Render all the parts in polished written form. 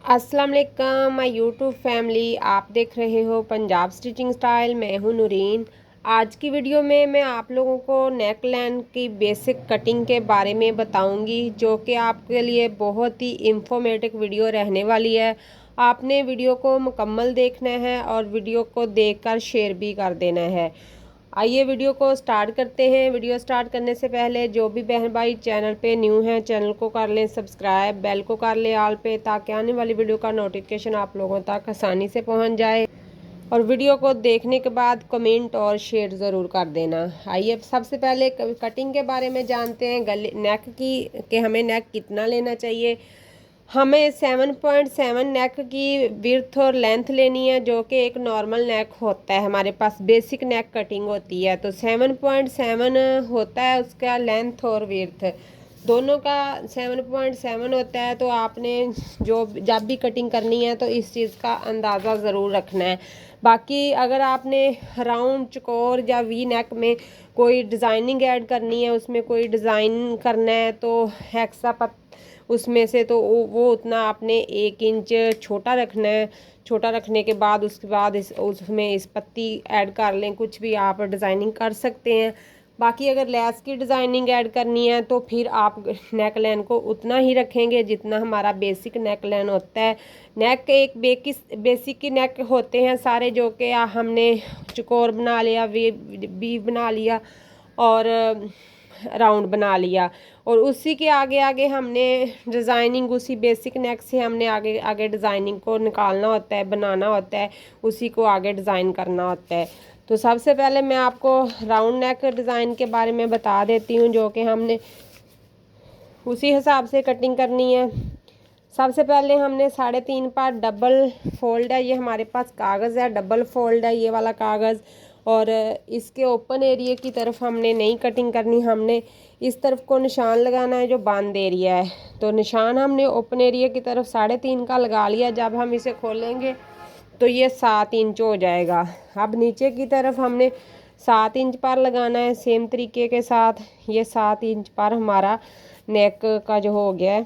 अस्सलाम वालेकुम my YouTube family. आप देख रहे हो पंजाब स्टिचिंग स्टाइल। मैं हूं नूरीन। आज की वीडियो में मैं आप लोगों को नेक लाइन की बेसिक कटिंग के बारे में बताऊंगी, जो कि आपके लिए बहुत ही इंफॉर्मेटिव वीडियो रहने वाली है। आपने वीडियो को मुकम्मल देखना है और वीडियो को देखकर शेयर भी कर देना है। आइए वीडियो को स्टार्ट करते हैं। वीडियो स्टार्ट करने से पहले जो भी बहन भाई चैनल पे न्यू हैं, चैनल को कर लें सब्सक्राइब, बेल को कर लें ऑल पे, ताकि आने वाली वीडियो का नोटिफिकेशन आप लोगों तक आसानी से पहुंच जाए। और वीडियो को देखने के बाद कमेंट और शेयर ज़रूर कर देना। आइए सबसे पहले कटिंग के बारे में जानते हैं, गले नेक की, कि हमें नेक कितना लेना चाहिए। हमें 7.7 नेक की विड्थ और लेंथ लेनी है, जो कि एक नॉर्मल नेक होता है। हमारे पास बेसिक नेक कटिंग होती है तो 7.7 होता है उसका लेंथ और विड्थ दोनों का 7.7 होता है। तो आपने जब भी कटिंग करनी है तो इस चीज़ का अंदाज़ा ज़रूर रखना है। बाकी अगर आपने राउंड, चौकोर या वी नेक में कोई डिज़ाइनिंग ऐड करनी है, उसमें कोई डिज़ाइन करना है, तो एक्स्ट्रा उसमें से तो वो उतना आपने 1 इंच छोटा रखना है। छोटा रखने के बाद उसके बाद उसमें इस पत्ती ऐड कर लें, कुछ भी आप डिज़ाइनिंग कर सकते हैं। बाकी अगर लेस की डिज़ाइनिंग ऐड करनी है तो फिर आप नेक लाइन को उतना ही रखेंगे जितना हमारा बेसिक नेक लाइन होता है। नेक एक बेसिक की नेक होते हैं सारे, जो कि हमने चौकोर बना लिया, वी बना लिया और राउंड बना लिया, और उसी के आगे आगे हमने डिज़ाइनिंग, उसी बेसिक नेक से हमने आगे आगे डिज़ाइनिंग को निकालना होता है, बनाना होता है, उसी को आगे डिज़ाइन करना होता है। तो सबसे पहले मैं आपको राउंड नेक डिज़ाइन के बारे में बता देती हूँ, जो कि हमने उसी हिसाब से कटिंग करनी है। सबसे पहले हमने 3.5 पार डबल फोल्ड है, ये हमारे पास कागज़ है, डबल फोल्ड है ये वाला कागज़। और इसके ओपन एरिया की तरफ हमने नहीं कटिंग करनी, हमने इस तरफ को निशान लगाना है जो बंद एरिया है। तो निशान हमने ओपन एरिया की तरफ 3.5 का लगा लिया। जब हम इसे खोलेंगे तो ये 7 इंच हो जाएगा। अब नीचे की तरफ हमने 7 इंच पर लगाना है सेम तरीके के साथ। ये 7 इंच पर हमारा नेक का जो हो गया है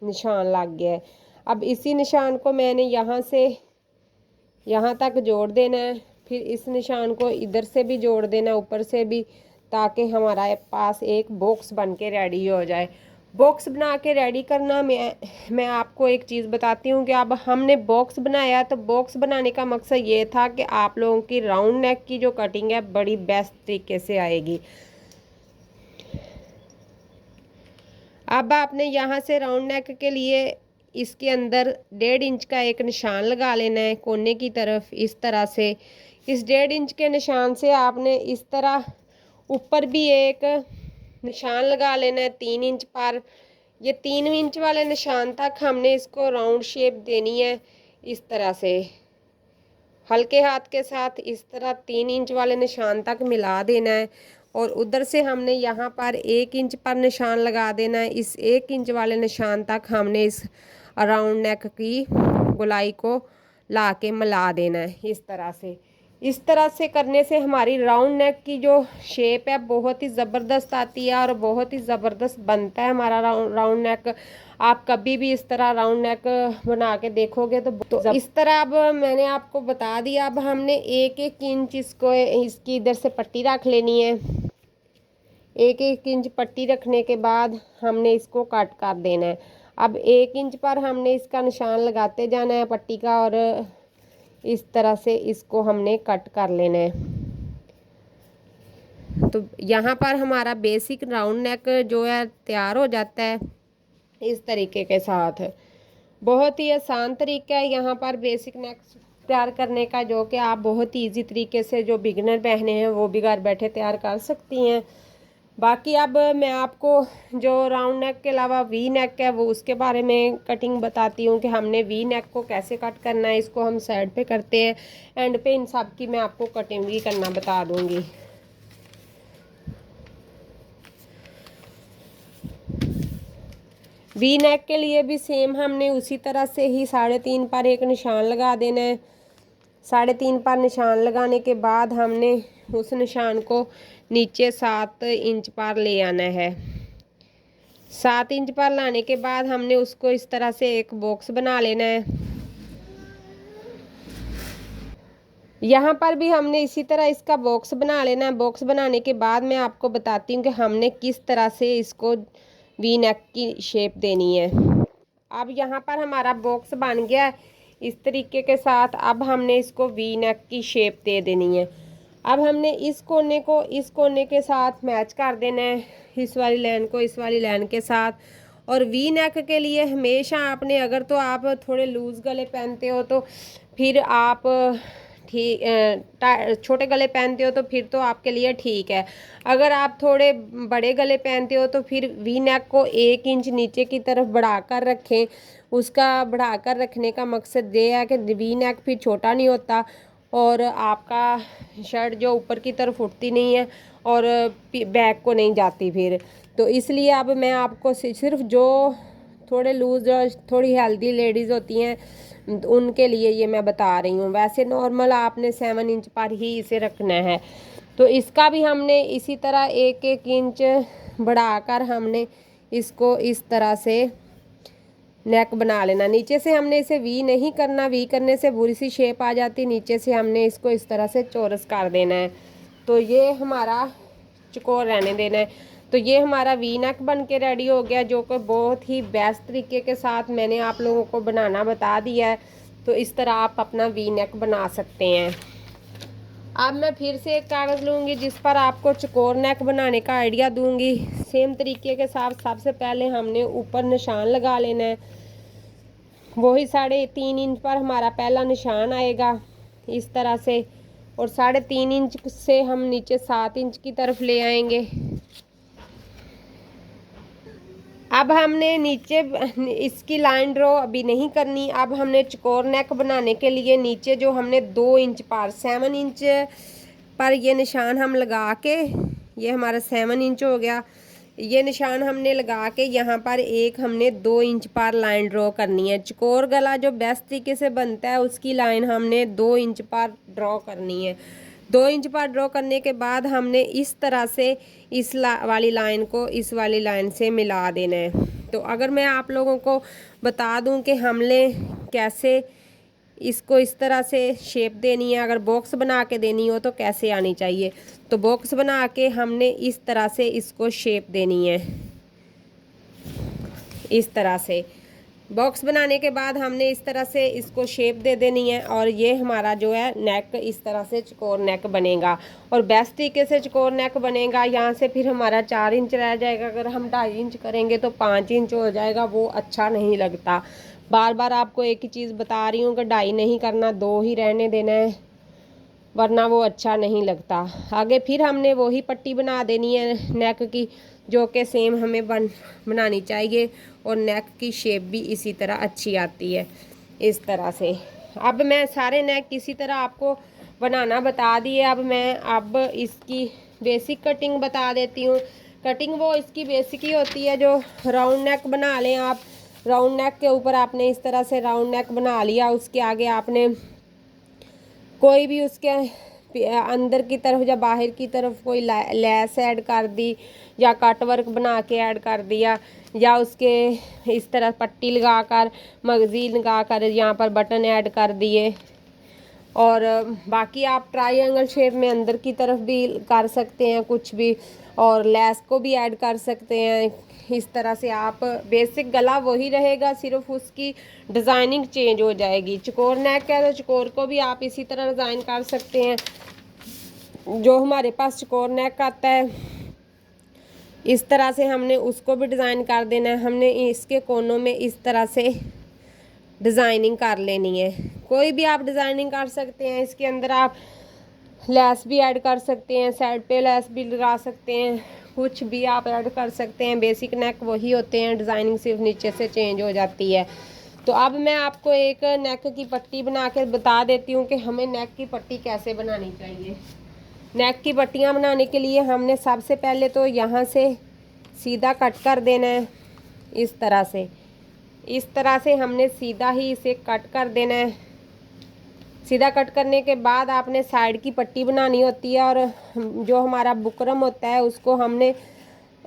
निशान लग गया है। अब इसी निशान को मैंने यहाँ से यहाँ तक जोड़ देना है, फिर इस निशान को इधर से भी जोड़ देना, ऊपर से भी, ताकि हमारा पास एक बॉक्स बन के रेडी हो जाए। बॉक्स बना के रेडी करना, मैं आपको एक चीज़ बताती हूँ कि अब हमने बॉक्स बनाया, तो बॉक्स बनाने का मकसद ये था कि आप लोगों की राउंड नेक की जो कटिंग है बड़ी बेस्ट तरीके से आएगी। अब आपने यहाँ से राउंड नेक के लिए इसके अंदर 1.5 इंच का एक निशान लगा लेना है कोने की तरफ, इस तरह से। इस 1.5 इंच के निशान से आपने इस तरह ऊपर भी एक निशान लगा लेना है 3 इंच पर। ये 3 इंच वाले निशान तक हमने इसको राउंड शेप देनी है, इस तरह से हल्के हाथ के साथ इस तरह 3 इंच वाले निशान तक मिला देना है। और उधर से हमने यहाँ पर 1 इंच पर निशान लगा देना है। इस 1 इंच वाले निशान तक हमने इस राउंड नेक की गोलाई को ला के मिला देना है, इस तरह से। इस तरह से करने से हमारी राउंड नेक की जो शेप है बहुत ही ज़बरदस्त आती है और बहुत ही ज़बरदस्त बनता है हमारा राउंड नेक। आप कभी भी इस तरह राउंड नेक बना के देखोगे तो इस तरह। अब मैंने आपको बता दिया। अब हमने 1-1 इंच इसकी इधर से पट्टी रख लेनी है। 1-1 इंच पट्टी रखने के बाद हमने इसको कट कर देना है। अब 1 इंच पर हमने इसका निशान लगाते जाना है पट्टी का, और इस तरह से इसको हमने कट कर लेना है। तो यहाँ पर हमारा बेसिक राउंड नेक जो है तैयार हो जाता है इस तरीके के साथ। बहुत ही आसान तरीका है यहाँ पर बेसिक नेक तैयार करने का, जो कि आप बहुत ही ईजी तरीके से, जो बिगिनर बहनें हैं वो भी घर बैठे तैयार कर सकती हैं। बाकी अब मैं आपको जो राउंड नेक के अलावा वी नेक है वो उसके बारे में कटिंग बताती हूँ कि हमने वी नेक को कैसे कट करना है। इसको हम साइड पे करते हैं, एंड पे इन सब की मैं आपको कटिंग भी करना बता दूँगी। वी नेक के लिए भी सेम हमने उसी तरह से ही 3.5 पर एक निशान लगा देना है। 3.5 पर निशान लगाने के बाद हमने उस निशान को नीचे 7 इंच पर ले आना है। 7 इंच पर लाने के बाद हमने उसको इस तरह से एक बॉक्स बना लेना है। यहाँ पर भी हमने इसी तरह इसका बॉक्स बना लेना है। बॉक्स बनाने के बाद मैं आपको बताती हूँ कि हमने किस तरह से इसको वी नेक की शेप देनी है। अब यहाँ पर हमारा बॉक्स बन गया है इस तरीके के साथ। अब हमने इसको वी नेक की शेप दे देनी है। अब हमने इस कोने को इस कोने के साथ मैच कर देना है, इस वाली लाइन को इस वाली लाइन के साथ। और वी नेक के लिए हमेशा आपने, अगर तो आप थोड़े लूज़ गले पहनते हो तो फिर आप ठीक छोटे गले पहनते हो तो फिर तो आपके लिए ठीक है। अगर आप थोड़े बड़े गले पहनते हो तो फिर वी नेक को 1 इंच नीचे की तरफ बढ़ाकर रखें। उसका बढ़ाकर रखने का मकसद ये है कि वी नेक फिर छोटा नहीं होता और आपका शर्ट जो ऊपर की तरफ उठती नहीं है और बैक को नहीं जाती फिर। तो इसलिए अब मैं आपको सिर्फ जो थोड़े लूज और थोड़ी हेल्दी लेडीज़ होती हैं उनके लिए ये मैं बता रही हूँ। वैसे नॉर्मल आपने 7 इंच पर ही इसे रखना है। तो इसका भी हमने इसी तरह 1-1 इंच बढ़ाकर हमने इसको इस तरह से नेक बना लेना। नीचे से हमने इसे वी नहीं करना, वी करने से बुरी सी शेप आ जाती। नीचे से हमने इसको इस तरह से चौरस कर देना है। तो ये हमारा चौकोर रहने देना है। तो ये हमारा वी नेक बन के रेडी हो गया, जो कि बहुत ही बेस्ट तरीके के साथ मैंने आप लोगों को बनाना बता दिया है। तो इस तरह आप अपना वी नेक बना सकते हैं। अब मैं फिर से एक कागज़ लूँगी जिस पर आपको चौकोर नेक बनाने का आइडिया दूँगी। सेम तरीके के साथ सबसे पहले हमने ऊपर निशान लगा लेना है। वही 3.5 इंच पर हमारा पहला निशान आएगा इस तरह से। और 3.5 इंच से हम नीचे 7 इंच की तरफ ले आएंगे। अब हमने नीचे इसकी लाइन ड्रॉ अभी नहीं करनी। अब हमने चौकोर नेक बनाने के लिए नीचे जो हमने 2 इंच पर 7 इंच पर ये निशान हम लगा के, ये हमारा 7 इंच हो गया। ये निशान हमने लगा के यहाँ पर एक हमने 2 इंच पर लाइन ड्रॉ करनी है। चौकोर गला जो बेस्ट तरीके से बनता है उसकी लाइन हमने 2 इंच पर ड्रॉ करनी है। 2 इंच पर ड्रॉ करने के बाद हमने इस तरह से इस वाली लाइन को इस वाली लाइन से मिला देना है। तो अगर मैं आप लोगों को बता दूं कि हमने कैसे इसको इस तरह से शेप देनी है, अगर बॉक्स बना के देनी हो तो कैसे आनी चाहिए। तो बॉक्स बना के हमने इस तरह से इसको शेप देनी है। इस तरह से बॉक्स बनाने के बाद हमने इस तरह से इसको शेप दे देनी है। और ये हमारा जो है नेक इस तरह से चौकोर नेक बनेगा और बेस्ट तरीके से चौकोर नेक बनेगा। यहाँ से फिर हमारा 4 इंच रह जाएगा। अगर हम 2.5 इंच करेंगे तो 5 इंच हो जाएगा, वो अच्छा नहीं लगता। बार बार आपको एक ही चीज़ बता रही हूँ कि 2.5 नहीं करना, 2 ही रहने देना है, वरना वो अच्छा नहीं लगता। आगे फिर हमने वही पट्टी बना देनी है नेक की, जो कि सेम हमें बनानी चाहिए। और नेक की शेप भी इसी तरह अच्छी आती है इस तरह से। अब मैं सारे नेक इसी तरह आपको बनाना बता दिए। अब इसकी बेसिक कटिंग बता देती हूँ। कटिंग वो इसकी बेसिक ही होती है जो राउंड नेक बना लें आप। राउंड नेक के ऊपर आपने इस तरह से राउंड नेक बना लिया। उसके आगे आपने कोई भी उसके अंदर की तरफ या बाहर की तरफ कोई लैस ऐड कर दी या कट वर्क बना के ऐड कर दिया, या उसके इस तरह पट्टी लगाकर मगज़ीन लगाकर यहाँ पर बटन ऐड कर दिए। और बाकी आप ट्रायंगल शेप में अंदर की तरफ भी कर सकते हैं कुछ भी, और लेस को भी ऐड कर सकते हैं। इस तरह से आप बेसिक गला वही रहेगा, सिर्फ उसकी डिज़ाइनिंग चेंज हो जाएगी। चौकोर नेक है तो चौकोर को भी आप इसी तरह डिज़ाइन कर सकते हैं। जो हमारे पास चौकोर नेक आता है इस तरह से हमने उसको भी डिज़ाइन कर देना है। हमने इसके कोनों में इस तरह से डिज़ाइनिंग कर लेनी है। कोई भी आप डिज़ाइनिंग कर सकते हैं। इसके अंदर आप लेस भी ऐड कर सकते हैं, साइड पे लेस भी लगा सकते हैं, कुछ भी आप ऐड कर सकते हैं। बेसिक नेक वही होते हैं, डिज़ाइनिंग सिर्फ नीचे से चेंज हो जाती है। तो अब मैं आपको एक नेक की पट्टी बना कर बता देती हूँ कि हमें नेक की पट्टी कैसे बनानी चाहिए। नेक की पट्टियाँ बनाने के लिए हमने सबसे पहले तो यहाँ से सीधा कट कर देना है इस तरह से। इस तरह से हमने सीधा ही इसे कट कर देना है। सीधा कट करने के बाद आपने साइड की पट्टी बनानी होती है। और जो हमारा बुकरम होता है उसको हमने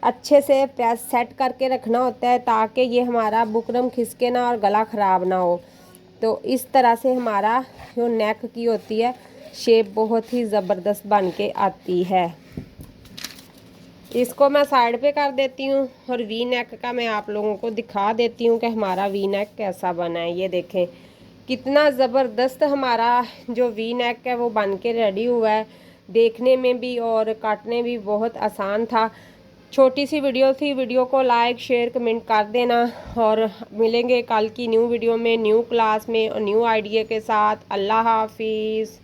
अच्छे से प्रेस सेट करके रखना होता है ताकि ये हमारा बुकरम खिसके ना और गला ख़राब ना हो। तो इस तरह से हमारा जो नेक की होती है शेप बहुत ही ज़बरदस्त बन के आती है। इसको मैं साइड पे कर देती हूँ और वी नेक का मैं आप लोगों को दिखा देती हूँ कि हमारा वी नेक कैसा बना है। ये देखें कितना ज़बरदस्त हमारा जो वी नेक है वो बन के रेडी हुआ है। देखने में भी और काटने भी बहुत आसान था। छोटी सी वीडियो थी, वीडियो को लाइक शेयर कमेंट कर देना और मिलेंगे कल की न्यू वीडियो में, न्यू क्लास में और न्यू आइडिया के साथ। अल्लाह हाफिज़।